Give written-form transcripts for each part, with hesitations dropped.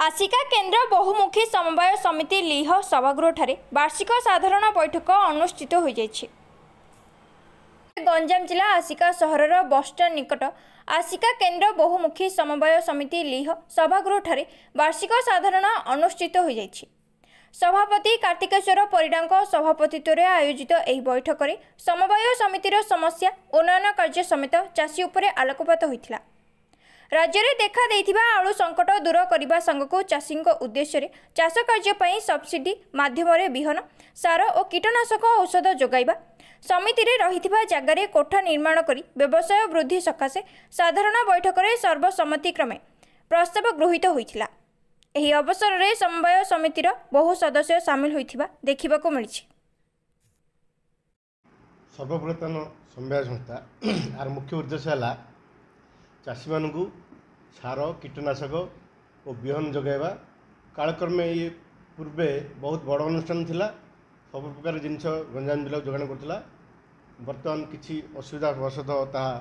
आसिका केन्द्र बहुमुखी समवाय समिति लिह सभागृह वार्षिक साधारण बैठक अनुष्ठित हो गंजाम जिला आसिका सहर बसस्टाण्ड निकट आसिका केन्द्र बहुमुखी समवाय समिति लिह सभागृह वार्षिक साधारण अनुष्ठित हो सभापति कार्तिकेश्वर परिडा सभापतित्व में आयोजित यह बैठक में समवाय समितिर समस्या उन्नयन कार्य समेत चाषी उपरे आलोकपात होता। राज्य में देखा देथिबा आलू संकट दूर करने सांगक चाषी उद्देश्य चाष कार्य सब्सिडी माध्यम विहन सार और कीटनाशक औषध जोगाइबा समिति रे रहिथिबा जगार कोठा निर्माण करी व्यवसाय वृद्धि सकाशे साधारण बैठक में सर्वसम्मतिक्रमे प्रस्ताव गृहीत होइथिला। एही अवसर में समवाय समितिर बहु सदस्य सामिल होइथिबा देखिबाको मिलिछि। सर्वप्रथम समवाय संस्था आर मुख्य उद्देश्य है चाषी मानू सार कीटनाशक और विहन जोगाइबा। कालक्रमे ये पूर्वे बहुत बड़ अनुष्ठान थिला, सब प्रकार जिनस गंजाम जिला जोगाण करथिला। बर्तमान किसी असुविधा वशतः ताहा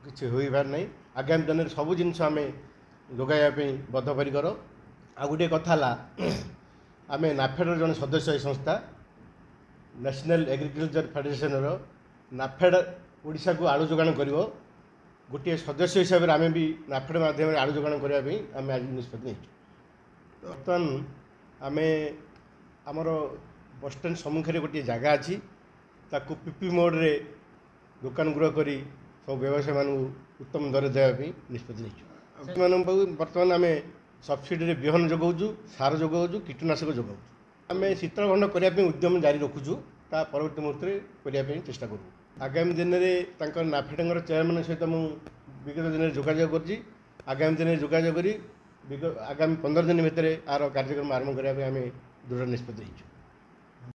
किछि होई पार नै। आगामी दिन सब जिनस आमे जोगाइबा बद्धपरिकर। आ गोटे कथा ला आमे नाफेड जन सदस्य संस्था नेशनल एग्रीकल्चर फेडरेशन रो नाफेड ओडिशा को आलू जोगाण करिवो। गोटे सदस्य हिसाब से आम भी नाफेड माध्यम आलू जोगाण करने आम आज निष्पत्ति नहीं। बर्तमान आम आमर बसस्टाण्ड सम्मुखें गोटे जगह अच्छी ताकू पीपी मोड रे दुकान गृह कर सब व्यवसाय मान उत्तम दर देवाई निष्पत्ति नहीं। बर्तमान आम सब्सिडी विहन जोगाऊँ, सार जोगाऊँ, कीटनाशक जोगाऊँ। आम शीतल भंड करने उद्यम जारी रखुचु, ता परवर्त मुहूर्त में करने चेष्टा करूँ। आगामी दिन में नाफेड चेयरमैन सहित मुझे विगत दिन में जोगाजोग कर आगामी दिन में जोगाजोग कर आगामी 15 दिन भितर आर कार्यक्रम आरंभ करने दृढ़ निष्पत्ति।